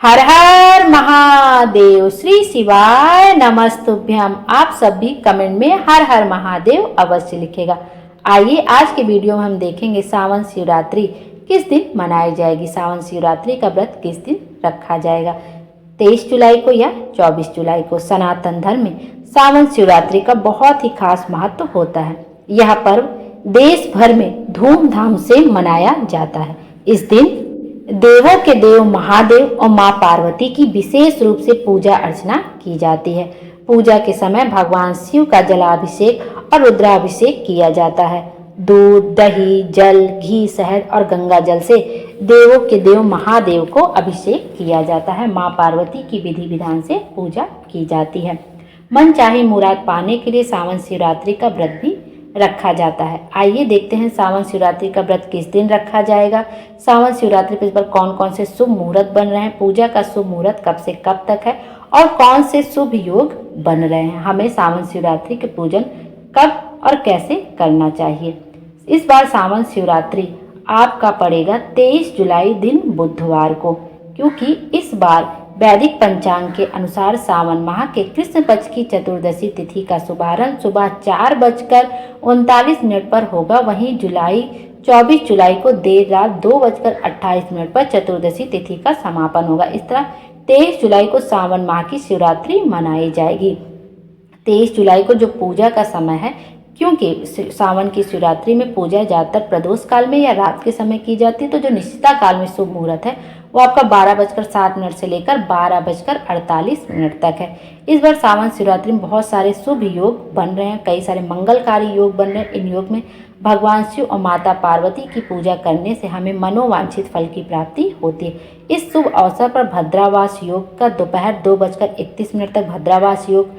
हर हर महादेव। श्री शिवाय नमस्तुभ्यम। आप सब भी कमेंट में हर हर महादेव अवश्य लिखेगा। आइए आज के वीडियो में हम देखेंगे सावन शिवरात्रि किस दिन मनाई जाएगी। सावन शिवरात्रि का व्रत किस दिन रखा जाएगा, 23 जुलाई को या 24 जुलाई को। सनातन धर्म में सावन शिवरात्रि का बहुत ही खास महत्व होता है। यह पर्व देश भर में धूमधाम से मनाया जाता है। इस दिन देवों के देव महादेव और मां पार्वती की विशेष रूप से पूजा अर्चना की जाती है। पूजा के समय भगवान शिव का जलाभिषेक और रुद्राभिषेक किया जाता है। दूध, दही, जल, घी, शहद और गंगा जल से देवों के देव महादेव को अभिषेक किया जाता है। मां पार्वती की विधि विधान से पूजा की जाती है। मन चाहे मुराद पाने के लिए सावन शिवरात्रि का व्रत भी रखा जाता है। आइए देखते हैं सावन शिवरात्रि का व्रत किस दिन रखा जाएगा। सावन शिवरात्रि पर इस बार कौन कौन से शुभ मुहूर्त बन रहे हैं, पूजा का शुभ मुहूर्त कब से कब तक है और कौन से शुभ योग बन रहे हैं, हमें सावन शिवरात्रि के पूजन कब और कैसे करना चाहिए। इस बार सावन शिवरात्रि आपका पड़ेगा 23 जुलाई दिन बुधवार को, क्योंकि इस बार वैदिक पंचांग के अनुसार सावन माह के कृष्ण पक्ष की चतुर्दशी तिथि का शुभारंभ सुबह 4:39 पर होगा। वहीं 24 जुलाई को देर रात 2:28 पर चतुर्दशी तिथि का समापन होगा। इस तरह 23 जुलाई को सावन माह की शिवरात्रि मनाई जाएगी। 23 जुलाई को जो पूजा का समय है, क्योंकि सावन की शिवरात्रि में पूजा ज़्यादातर प्रदोष काल में या रात के समय की जाती है, तो जो निश्चिता काल में शुभ मुहूर्त है वो आपका 12:07 से लेकर 12:48 तक है। इस बार सावन शिवरात्रि में बहुत सारे शुभ योग बन रहे हैं, कई सारे मंगलकारी योग बन रहे हैं। इन योग में भगवान शिव और माता पार्वती की पूजा करने से हमें मनोवांछित फल की प्राप्ति होती है। इस शुभ अवसर पर भद्रावास योग का दोपहर 2:31 तक भद्रावास योग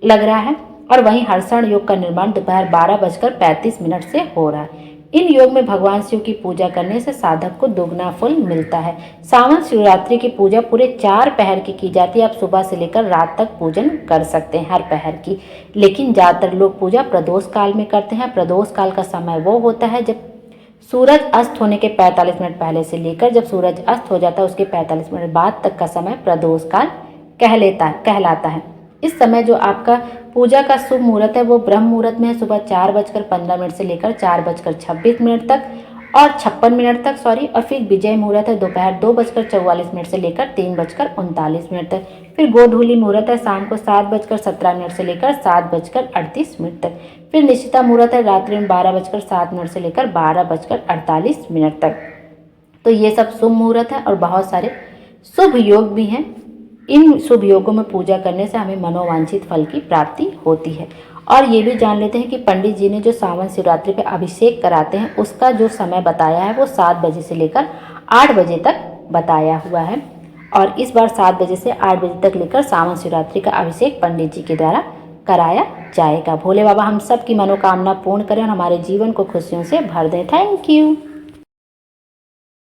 लग रहा है और वहीं हर्षण योग का निर्माण दोपहर 12:35 से हो रहा है। इन योग में भगवान शिव की पूजा करने से साधक को दोगुना फल मिलता है। सावन शिवरात्रि की पूजा पूरे 4 पहर की जाती है। आप सुबह से लेकर रात तक पूजन कर सकते हैं हर पहर की, लेकिन ज़्यादातर लोग पूजा प्रदोष काल में करते हैं। प्रदोष काल का समय वो होता है जब सूरज अस्त होने के 45 मिनट पहले से लेकर जब सूरज अस्त हो जाता है उसके 45 मिनट बाद तक का समय प्रदोष काल कहलाता है। इस समय जो आपका पूजा का शुभ मुहूर्त है वो ब्रह्म मुहूर्त में है, सुबह 4:15 से लेकर 4:26 तक और 56 तक और फिर विजय मुहूर्त है दोपहर 2:44 से लेकर 3:39 तक। फिर गोधूली मुहूर्त है शाम को 7:17 से लेकर 7:38 तक। फिर निश्चिता मुहूर्त है रात्रि में 12:07 से लेकर 12:48 तक। तो ये सब शुभ मुहूर्त है और बहुत सारे शुभ योग भी हैं। इन शुभ योगों में पूजा करने से हमें मनोवांछित फल की प्राप्ति होती है। और ये भी जान लेते हैं कि पंडित जी ने जो सावन शिवरात्रि पे अभिषेक कराते हैं उसका जो समय बताया है वो 7 बजे से लेकर 8 बजे तक बताया हुआ है। और इस बार 7 बजे से 8 बजे तक लेकर सावन शिवरात्रि का अभिषेक पंडित जी के द्वारा कराया जाएगा। भोले बाबा हम सब की मनोकामना पूर्ण करें और हमारे जीवन को खुशियों से भर दें। Thank you.